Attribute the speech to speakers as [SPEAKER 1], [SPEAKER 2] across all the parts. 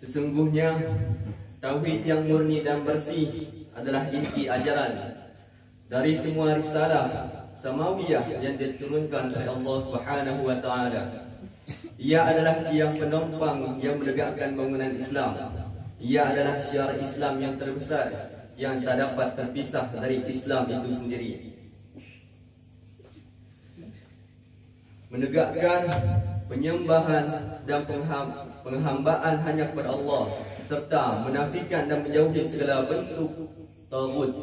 [SPEAKER 1] Sesungguhnya tauhid yang murni dan bersih adalah inti ajaran dari semua risalah samawiyah yang diturunkan oleh Allah Subhanahu wa taala. Ia adalah tiang penopang yang menegakkan bangunan Islam. Ia adalah syiar Islam yang terbesar yang tak dapat terpisah dari Islam itu sendiri. Menegakkan penyembahan dan penghambaan hanya kepada Allah, serta menafikan dan menjauhi segala bentuk taghut.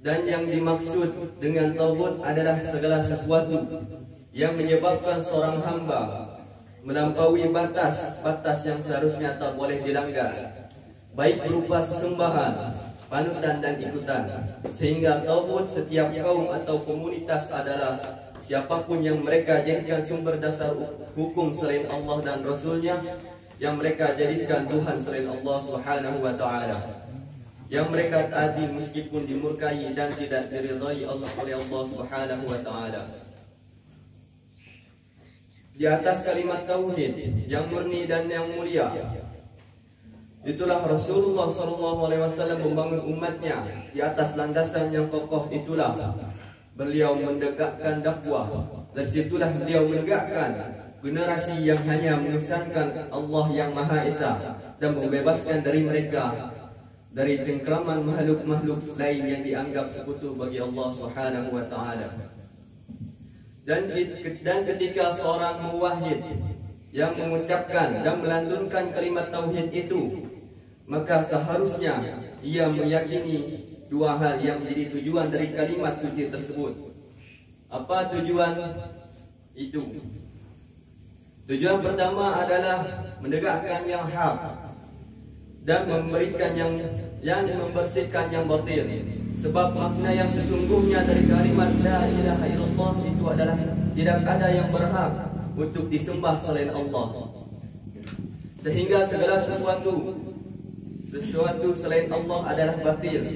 [SPEAKER 1] Dan yang dimaksud dengan taghut adalah segala sesuatu yang menyebabkan seorang hamba melampaui batas yang seharusnya tak boleh dilanggar, baik berupa sesembahan, panutan dan ikutan. Sehingga taghut setiap kaum atau komunitas adalah siapapun yang mereka jadikan sumber dasar hukum selain Allah dan Rasulnya, yang mereka jadikan Tuhan selain Allah Subhanahu wa ta'ala, yang mereka taati meskipun dimurkai dan tidak diridhai oleh Allah Subhanahu wa ta'ala. Di atas kalimat tauhid yang murni dan yang mulia, itulah Rasulullah SAW membangun umatnya. Di atas landasan yang kokoh itulah beliau menegakkan dakwah. Dari situlah beliau menegakkan generasi yang hanya mengesankan Allah yang Maha Esa dan membebaskan dari mereka dari cengkraman makhluk-makhluk lain yang dianggap sekutu bagi Allah Subhanahu wa taala. Dan ketika seorang muwahhid yang mengucapkan dan melantunkan kalimat tauhid itu, maka seharusnya ia meyakini dua hal yang menjadi tujuan dari kalimat suci tersebut. Apa tujuan itu? Tujuan pertama adalah menegakkan yang hak dan memberikan yang membersihkan yang batil. Sebab makna yang sesungguhnya dari kalimat la ilaha illallah itu adalah tidak ada yang berhak untuk disembah selain Allah. Sehingga segala sesuatu selain Allah adalah batil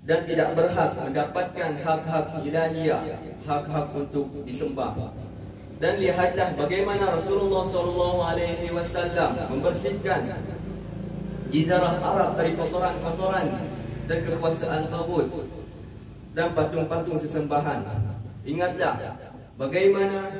[SPEAKER 1] dan tidak berhak mendapatkan hak-hak ilahiyah, hak-hak untuk disembah. Dan lihatlah bagaimana Rasulullah SAW membersihkan jizarah Arab dari kotoran-kotoran dan kekuasaan taghut dan patung-patung sesembahan. Ingatlah bagaimana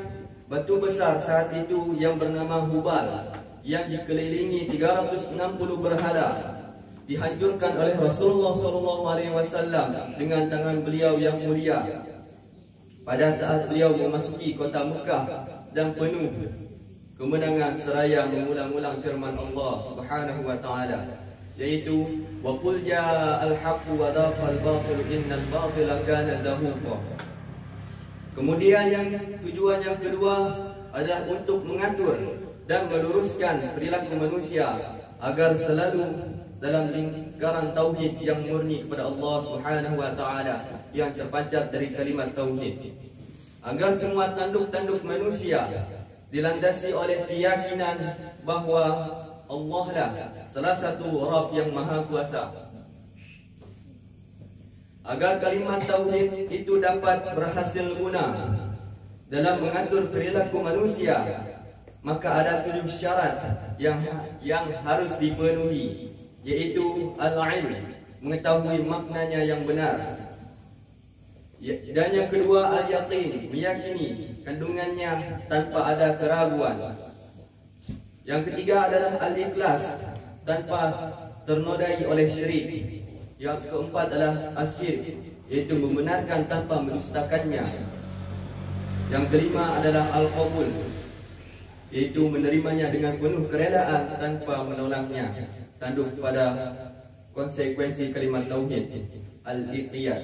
[SPEAKER 1] batu besar saat itu yang bernama Hubal, yang dikelilingi 360 berhala, dihancurkan oleh Rasulullah SAW dengan tangan beliau yang mulia pada saat beliau memasuki kota Mekah dan penuh kemenangan seraya mengulang-ulang firman Allah Subhanahu wa taala, yaitu wa qul ja'al haqqu wa dhaqal batil innal batila kana zahuqa. Kemudian tujuan yang kedua adalah untuk mengatur dan meluruskan perilaku manusia agar selalu dalam lingkaran tauhid yang murni kepada Allah Subhanahu wa taala yang terpancar dari kalimat tauhid, agar semua tanduk-tanduk manusia dilandasi oleh keyakinan bahawa Allah lah salah satu Rabb yang Maha Kuasa. Agar kalimat tauhid itu dapat berhasil guna dalam mengatur perilaku manusia, maka ada 7 syarat yang harus dipenuhi, yaitu al-ilm, mengetahui maknanya yang benar. Dan yang kedua al-yaqin, meyakini kandungannya tanpa ada keraguan. Yang ketiga adalah al-ikhlas, tanpa ternodai oleh syirik. Yang keempat adalah asyirk, yaitu membenarkan tanpa mendustakannya. Yang kelima adalah al-qabul, yaitu menerimanya dengan penuh kerelaan tanpa menolaknya, tunduk pada konsekuensi kalimat tauhid, al-iqiyad.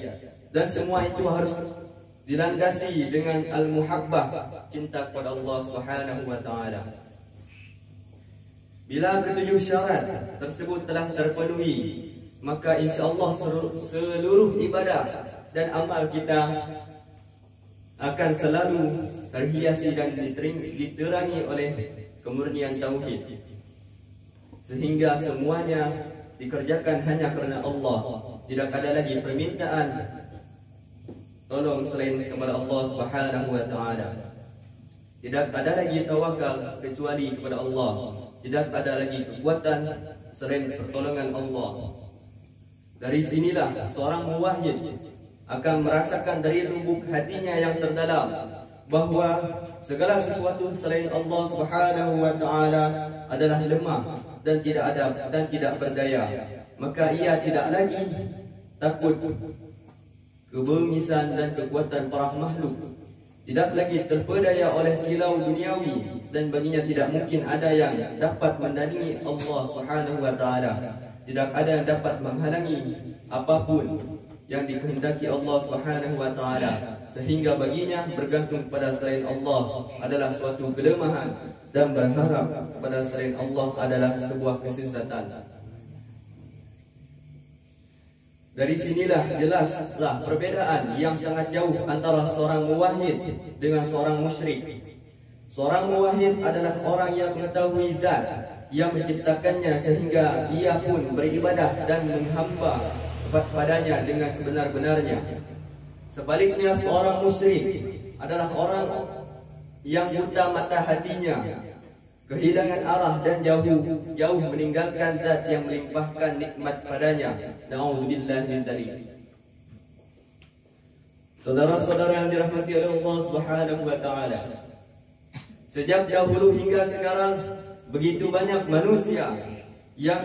[SPEAKER 1] Dan semua itu harus dilandasi dengan al-muhabbah, cinta kepada Allah Subhanahu wa taala. Bila ketujuh syarat tersebut telah terpenuhi, maka insya-Allah seluruh ibadah dan amal kita akan selalu terhiasi dan diterangi oleh kemurnian tauhid, sehingga semuanya dikerjakan hanya karena Allah. Tidak ada lagi permintaan tolong selain kepada Allah Subhanahu wa taala. Tidak ada lagi tawakal kecuali kepada Allah. tidak ada lagi kekuatan selain pertolongan Allah. Dari sinilah seorang muwahhid akan merasakan dari lubuk hatinya yang terdalam bahawa segala sesuatu selain Allah Subhanahu wa taala adalah lemah dan tidak berdaya. Maka ia tidak lagi takut kebengisan dan kekuatan para makhluk, tidak lagi terpedaya oleh kilau duniawi, dan baginya tidak mungkin ada yang dapat menandingi Allah Subhanahu wa taala. Tidak ada yang dapat menghalangi apapun yang dikehendaki Allah Subhanahu wa taala, sehingga baginya bergantung kepada selain Allah adalah suatu kelemahan dan berharap kepada selain Allah adalah sebuah kesesatan. Dari sinilah jelaslah perbedaan yang sangat jauh antara seorang muwahhid dengan seorang musyrik. Seorang muwahhid adalah orang yang mengetahui zat yang menciptakannya sehingga ia pun beribadah dan menghamba padanya dengan sebenar-benarnya. Sebaliknya seorang musyrik adalah orang yang buta mata hatinya, kehilangan arah dan jauh meninggalkan zat yang melimpahkan nikmat padanya. Na'udzubillah min dzalik. Saudara-saudara yang dirahmati oleh Allah Subhanahu wa taala, sejak dahulu hingga sekarang begitu banyak manusia yang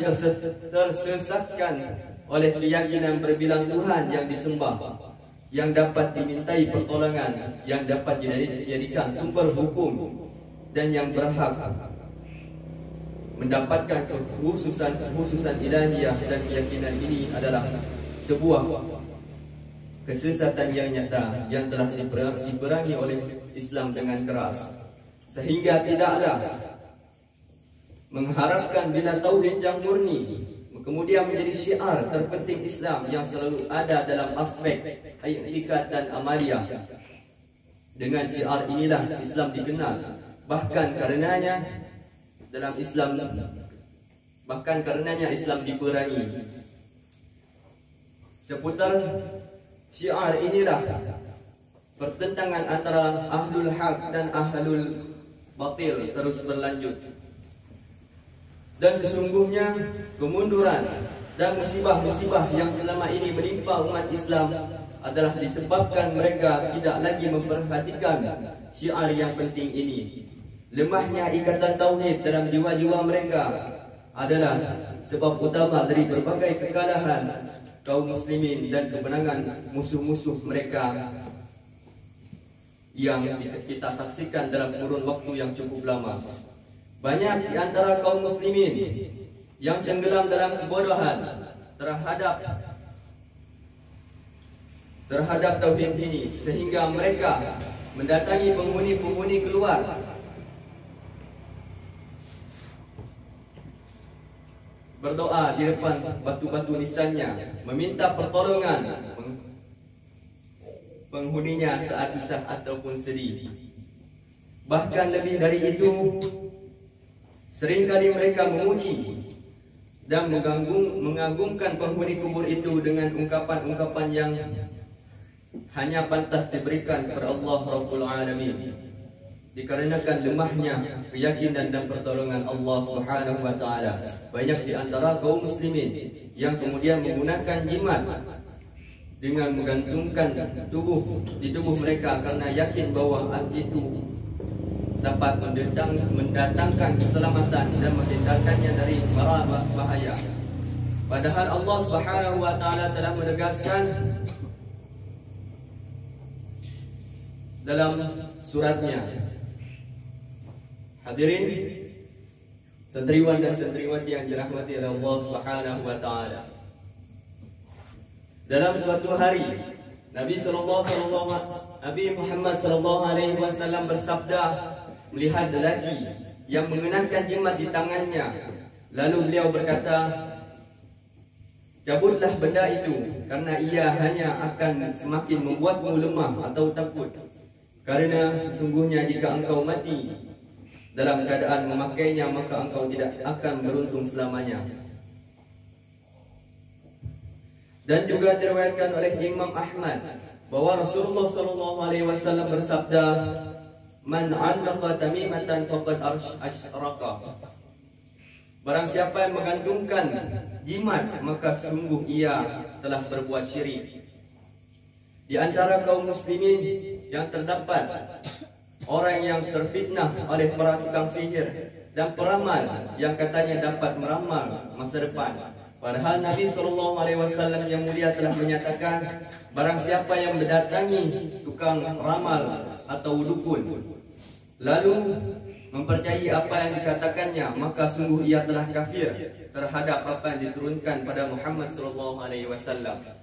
[SPEAKER 1] tersesatkan oleh keyakinan berbilang Tuhan yang disembah, yang dapat dimintai pertolongan, yang dapat dijadikan sumber hukum, dan yang berhak mendapatkan khususan ilahiyah. Dan keyakinan ini adalah sebuah kesesatan yang nyata yang telah diperangi oleh Islam dengan keras, sehingga tidaklah mengharapkan bila tauhid yang murni kemudian menjadi syiar terpenting Islam yang selalu ada dalam aspek i'tikad dan amaliyah. Dengan syiar inilah Islam dikenal. Bahkan karenanya Islam diperangi. Seputar syiar inilah pertentangan antara ahlul haq dan ahlul batil terus berlanjut. Dan sesungguhnya kemunduran dan musibah-musibah yang selama ini menimpa umat Islam adalah disebabkan mereka tidak lagi memperhatikan syiar yang penting ini. Lemahnya ikatan tauhid dalam jiwa-jiwa mereka adalah sebab utama dari berbagai kekalahan kaum muslimin dan kemenangan musuh-musuh mereka yang kita saksikan dalam kurun waktu yang cukup lama. Banyak di antara kaum muslimin yang tenggelam dalam kebodohan terhadap tauhid ini, sehingga mereka mendatangi penghuni-penghuni keluar berdoa di depan batu-batu nisannya, meminta pertolongan penghuninya saat susah ataupun sedih. Bahkan lebih dari itu, seringkali mereka memuji dan mengagungkan penghuni kubur itu dengan ungkapan-ungkapan yang hanya pantas diberikan kepada Allah Rabbul Alamin, dikarenakan lemahnya keyakinan dan pertolongan Allah Subhanahu wa taala. Banyak di antara kaum muslimin yang kemudian menggunakan jimat dengan menggantungkan di tubuh mereka karena yakin bahwa hal itu dapat mendatangkan keselamatan dan menghindarkannya dari mara bahaya. Padahal Allah Subhanahu wa taala telah menegaskan dalam suratnya. Hadirin santriwan dan santriwati yang dirahmati oleh Allah Subhanahu wa taala, dalam suatu hari Nabi Muhammad sallallahu alaihi wasallam bersabda melihat lelaki yang mengenakan jimat di tangannya. Lalu beliau berkata, cabutlah benda itu, karena ia hanya akan semakin membuatmu lemah atau takut. Karena sesungguhnya jika engkau mati dalam keadaan memakainya, maka engkau tidak akan beruntung selamanya. Dan juga diriwayatkan oleh Imam Ahmad bahwa Rasulullah SAW bersabda, "Man 'allaqa tamimatan faqad asyraka." Barang siapa yang menggantungkan jimat, maka sungguh ia telah berbuat syirik. Di antara kaum muslimin yang terdapat orang yang terfitnah oleh para tukang sihir dan peramal yang katanya dapat meramal masa depan. Padahal Nabi SAW yang mulia telah menyatakan, barang siapa yang mendatangi tukang ramal atau dukun lalu mempercayai apa yang dikatakannya, maka sungguh ia telah kafir terhadap apa yang diturunkan pada Muhammad SAW.